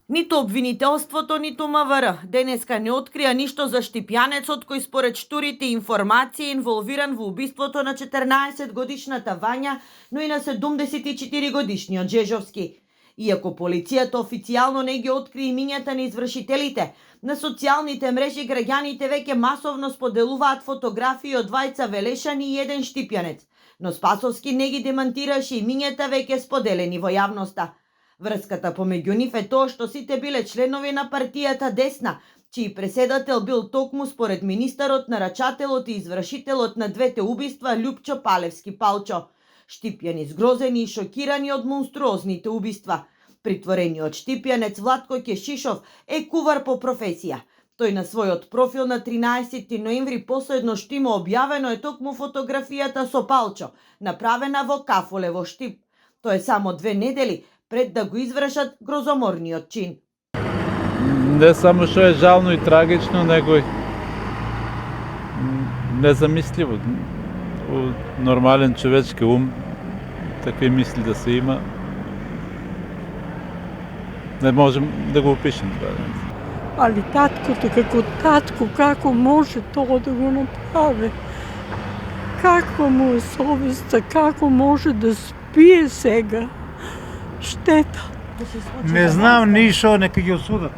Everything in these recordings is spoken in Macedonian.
Ниту обвинителството, ниту МВР денеска не открија ништо за Штипјанецот кој според штурите информации е инволвиран во убиството на 14-годишната Вања, но и на 74-годишниот Жежовски. Иако полицијата официјално не ги откри имињата на извршителите, на социјалните мрежи граѓаните веќе масовно споделуваат фотографии од двајца Велешани и еден Штипјанец, но Спасовски не ги демантираше имињата веќе споделени во јавноста. Врската помеѓу нив е тоа што сите биле членови на партијата Десна, чиј преседател бил токму според министерот, нарачателот и извршителот на двете убиства Љупчо Палевски Палчо. Штипјани згрозени и шокирани од монструозните убиства. Притворениот Штипјанец Владко Кешишов е кувар по професија. Тој на својот профил на 13 ноември последно што има објавено е токму фотографијата со Палчо, направена во Кафоле во Штип. Тоа е само 2 недели пред да го извршат грозоморниот чин. Не само што е жално и трагично, него и незамисливо. У нормален човечки ум такви мисли да се има. Не можем да го опишем това. Али таткото како татко, како може тоа да го направи? Каква му е совеста, како може да спие сега? Штета. Не знам ништо, нека ги осудат.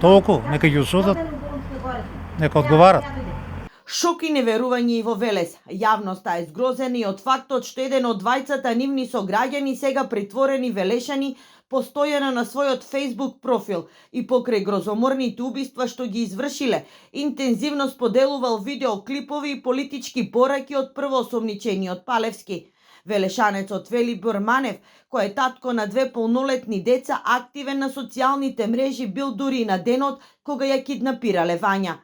Толку, нека ги осудат. Нека одговарат. Шок и неверување и во Велес. Јавноста е згрозена и од фактот што еден од двајцата нивни сограѓани, сега притворени Велешани, постојано на својот Facebook профил и покрај грозоморните убиства што ги извршиле, интензивно споделувал видеоклипови и политички пораки од првоосомничениот Палевски. Велешанецот Велибор Манев, кој е татко на 2 полнолетни деца, активен на социјалните мрежи, бил дури на денот кога ја киднапирале Вања.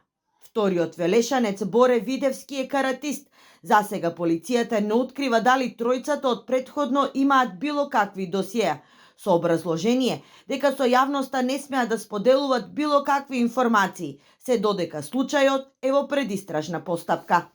Вториот Велешанец Боре Видевски е каратист. Засега полицијата не открива дали тројцата од претходно имаат било какви досиеа, со образложение дека со јавноста не смеат да споделуваат било какви информации, се додека случајот е во предистражна постапка.